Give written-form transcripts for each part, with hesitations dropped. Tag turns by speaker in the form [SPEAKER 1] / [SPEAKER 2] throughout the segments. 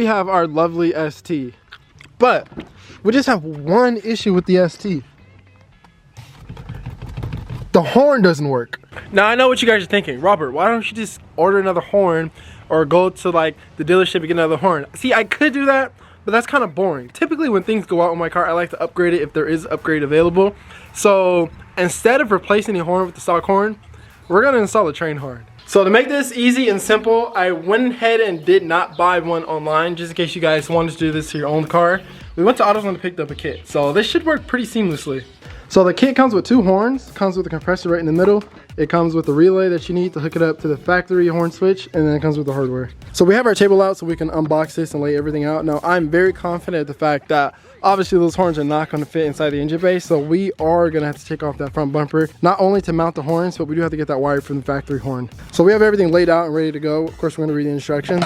[SPEAKER 1] we have our lovely ST. But we just have one issue with the ST. The horn doesn't work. Now I know what you guys are thinking. Robert, why don't you just order another horn or go to like the dealership and get another horn? See, I could do that, but that's kind of boring. Typically when things go out on my car, I like to upgrade it if there is upgrade available. So instead of replacing the horn with the stock horn, we're gonna install a train horn. So to make this easy and simple, I went ahead and did not buy one online, just in case you guys wanted to do this to your own car. We went to AutoZone and picked up a kit. So this should work pretty seamlessly. So the kit comes with 2 horns, comes with a compressor right in the middle. It comes with the relay that you need to hook it up to the factory horn switch, and then it comes with the hardware. So we have our table out so we can unbox this and lay everything out. Now I'm very confident of the fact that obviously those horns are not going to fit inside the engine bay, so we are going to have to take off that front bumper, not only to mount the horns, but we do have to get that wired from the factory horn. So we have everything laid out and ready to go. Of course, we're going to read the instructions,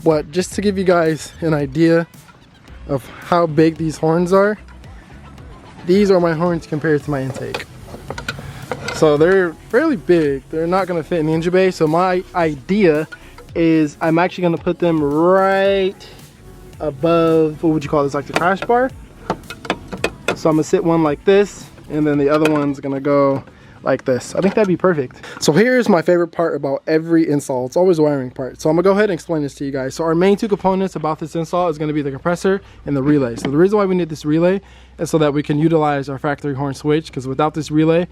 [SPEAKER 1] but just to give you guys an idea of how big these horns are, these are my horns compared to my intake. So they're fairly big. They're not going to fit in the engine bay, so my idea is I'm actually going to put them right above, what would you call this, like the crash bar. So I'm gonna sit one like this, and then the other one's gonna go like this. I think that'd be perfect. So here's my favorite part about every install. It's always the wiring part. So I'm gonna go ahead and explain this to you guys. So our main 2 components about this install is gonna be the compressor and the relay. So the reason why we need this relay is so that we can utilize our factory horn switch, because without this relay,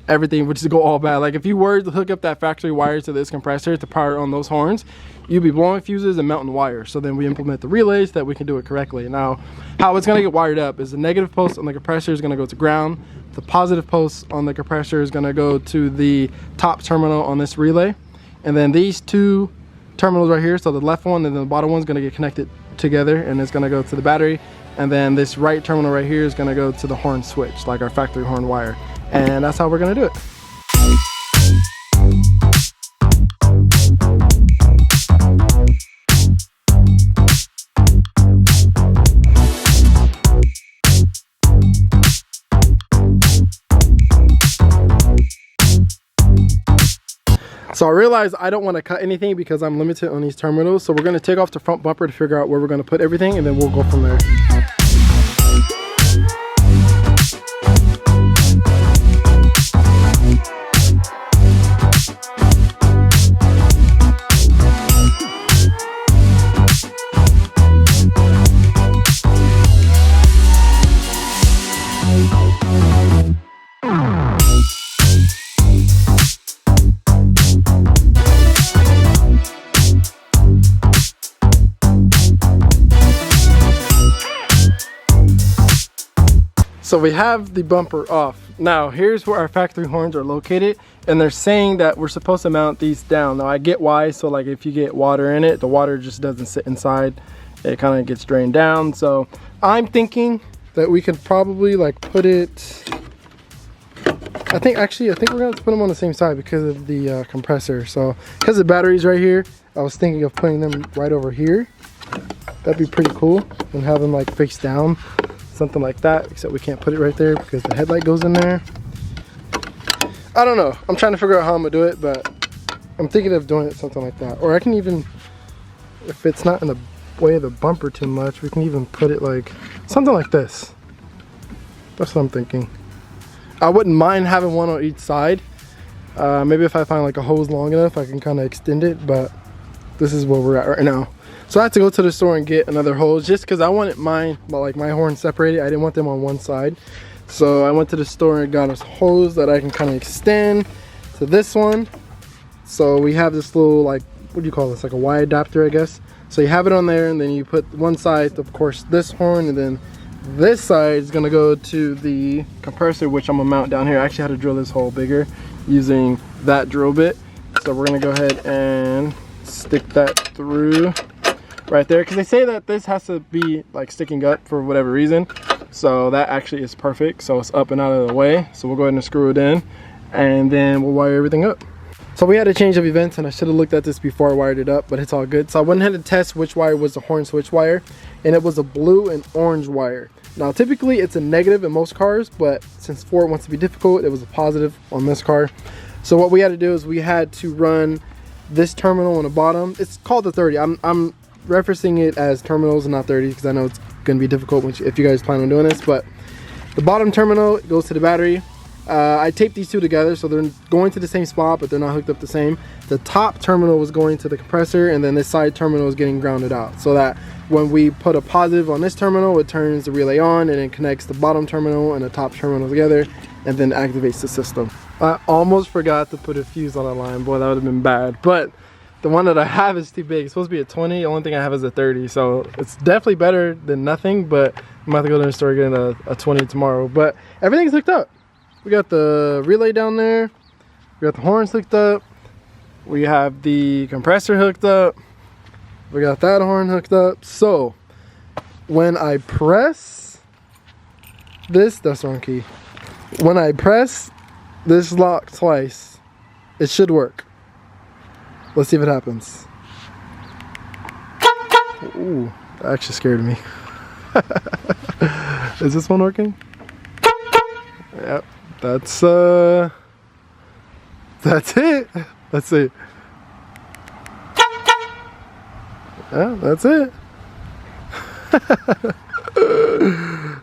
[SPEAKER 1] everything would just go all bad. Like if you were to hook up that factory wire to this compressor to power on those horns, you'd be blowing fuses and melting wires. So then we implement the relays so that we can do it correctly. Now, how it's gonna get wired up is the negative post on the compressor is gonna go to ground. The positive post on the compressor is gonna go to the top terminal on this relay. And then these 2 terminals right here, so the left one and the bottom one's gonna get connected together, and it's gonna go to the battery. And then this right terminal right here is gonna go to the horn switch, like our factory horn wire. And that's how we're gonna do it. So I realized I don't want to cut anything because I'm limited on these terminals. So we're going to take off the front bumper to figure out where we're going to put everything, and then we'll go from there. So we have the bumper off. Now here's where our factory horns are located, and they're saying that we're supposed to mount these down. Now I get why. So like if you get water in it, the water just doesn't sit inside. It kind of gets drained down. So I'm thinking that we could probably like put it, I think we're gonna have to put them on the same side because of the compressor. So because the battery's right here, I was thinking of putting them right over here. That'd be pretty cool, and have them like face down. Something like that, except we can't put it right there because the headlight goes in there. I don't know. I'm trying to figure out how I'm gonna do it, but I'm thinking of doing it something like that. Or I can even, if it's not in the way of the bumper too much, we can even put it like something like this. That's what I'm thinking. I wouldn't mind having one on each side. Maybe if I find like a hose long enough, I can kind of extend it, but this is where we're at right now. So I had to go to the store and get another hose just because I wanted my horn separated. I didn't want them on one side. So I went to the store and got a hose that I can kind of extend to this one. So we have this little, like, what do you call this? Like a Y adapter, I guess. So you have it on there, and then you put one side, of course, this horn, and then this side is gonna go to the compressor, which I'm gonna mount down here. I actually had to drill this hole bigger using that drill bit. So we're gonna go ahead and stick that through right there, because they say that this has to be like sticking up for whatever reason. So that actually is perfect. So it's up and out of the way. So we'll go ahead and screw it in, and then we'll wire everything up. So we had a change of events, and I should have looked at this before I wired it up, but it's all good. So I went ahead and test which wire was the horn switch wire, and it was a blue and orange wire. Now typically it's a negative in most cars, but since Ford wants to be difficult, it was a positive on this car. So what we had to do is we had to run this terminal on the bottom. It's called the 30. I'm referencing it as terminals and not 30s because I know it's going to be difficult if you guys plan on doing this. But the bottom terminal goes to the battery. I taped these two together so they're going to the same spot, but they're not hooked up the same. The top terminal was going to the compressor, and then this side terminal is getting grounded out, so that when we put a positive on this terminal, it turns the relay on and it connects the bottom terminal and the top terminal together and then activates the system. I almost forgot to put a fuse on that line. Boy, that would have been bad. But the one that I have is too big. It's supposed to be a 20. The only thing I have is a 30. So it's definitely better than nothing, but I'm about to go to the store and get a 20 tomorrow. But everything's hooked up. We got the relay down there. We got the horns hooked up. We have the compressor hooked up. We got that horn hooked up. So when I press this, that's the wrong key. When I press this lock twice, it should work. Let's see if it happens. Ooh, that actually scared me. Is this one working? Yep, that's it. Let's see. Yeah, that's it.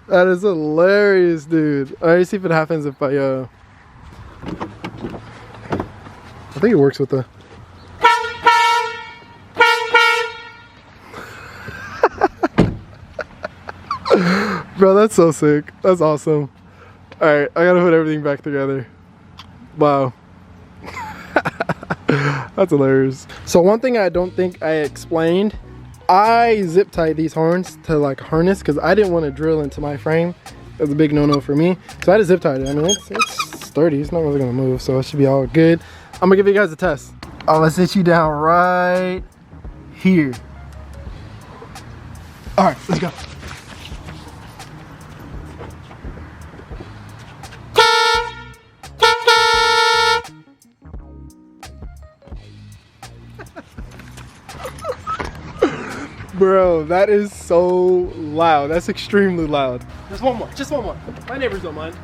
[SPEAKER 1] That is hilarious, dude. Alright, see if it happens if I think it works with the Bro, that's so sick. That's awesome. Alright, I gotta put everything back together. Wow. That's hilarious. So one thing I don't think I explained, I zip tied these horns to like harness because I didn't want to drill into my frame. It was a big no-no for me. So I had to zip tie it. I mean, it's sturdy. It's not really gonna move, so it should be all good. I'm gonna give you guys a test. I'm gonna sit you down right here. All right, let's go. Bro, that is so loud. That's extremely loud. Just one more. Just one more. My neighbors don't mind.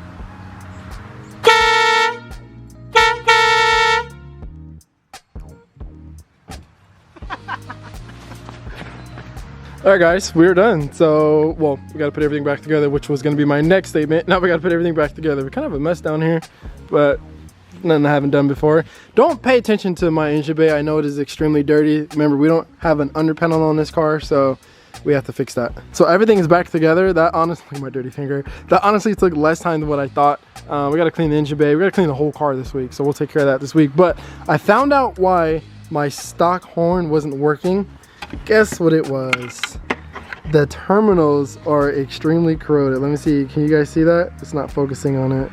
[SPEAKER 1] Alright guys, we're done. So, well, we gotta put everything back together, which was gonna be my next statement. Now we gotta put everything back together. We kind of have a mess down here, but nothing I haven't done before. Don't pay attention to my engine bay. I know it is extremely dirty. Remember, we don't have an under panel on this car, so we have to fix that. So everything is back together. That honestly, my dirty finger. That honestly took less time than what I thought. We gotta clean the engine bay. We gotta clean the whole car this week, so we'll take care of that this week. But I found out why my stock horn wasn't working. Guess what it was? The terminals are extremely corroded. Let me see. Can you guys see that? It's not focusing on it.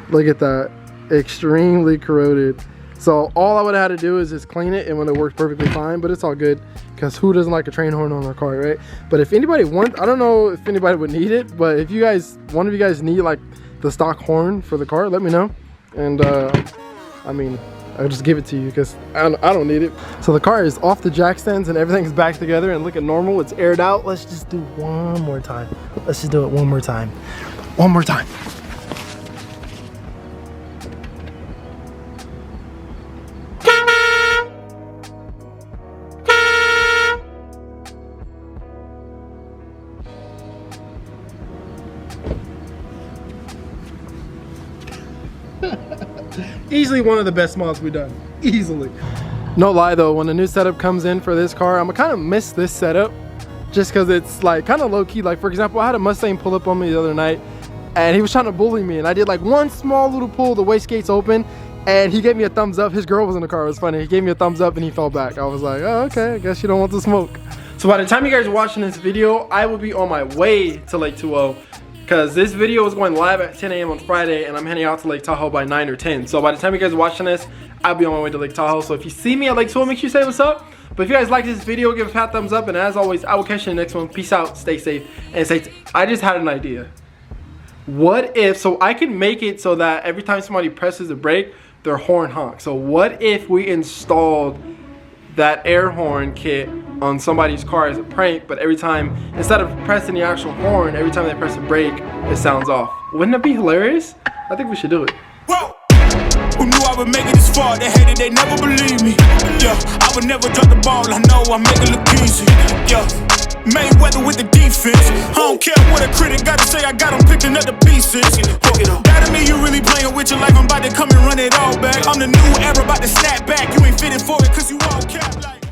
[SPEAKER 1] Look at that. Extremely corroded. So all I would have had to do is just clean it, and when it worked perfectly fine. But it's all good because who doesn't like a train horn on their car, right? But if anybody wants, I don't know if anybody would need it, but if you guys, one of you guys need like the stock horn for the car, let me know. And I mean, I'll just give it to you because I don't need it. So the car is off the jack stands and everything's back together and looking normal. It's aired out. Let's just do one more time. Let's just do it one more time. One more time. Easily one of the best mods we've done. Easily. No lie though, when the new setup comes in for this car, I'm gonna kind of miss this setup just because it's like kind of low-key. Like for example, I had a Mustang pull up on me the other night and he was trying to bully me, and I did like one small little pull, the wastegate's open, and he gave me a thumbs up. His girl was in the car. It was funny. He gave me a thumbs up and he fell back. I was like, oh, okay, I guess you don't want the smoke. So by the time you guys are watching this video, I will be on my way to Lake 2O. Because this video is going live at 10 a.m. on Friday, and I'm heading out to Lake Tahoe by 9 or 10. So by the time you guys are watching this, I'll be on my way to Lake Tahoe. So if you see me at Lake Tahoe, make sure you say what's up. But if you guys like this video, give a fat thumbs up. And as always, I will catch you in the next one. Peace out, stay safe, and I just had an idea. What if, so I can make it so that every time somebody presses the brake, their horn honks. So what if we installed that air horn kit on somebody's car as a prank, but every time, instead of pressing the actual horn, every time they press a brake, it sounds off? Wouldn't that be hilarious? I think we should do it.
[SPEAKER 2] Whoa. Who knew I would make it this far? They hated, they never believed me. Yeah. I would never drop the ball, I know I make it look easy. Yeah, Mayweather with the defense. I don't care what a critic gotta say, I got him picking up the pieces. That to me, you really playing with your life, I'm about to come and run it all back. I'm the new era, about to snap back. You ain't fitting for it, cause you all cap like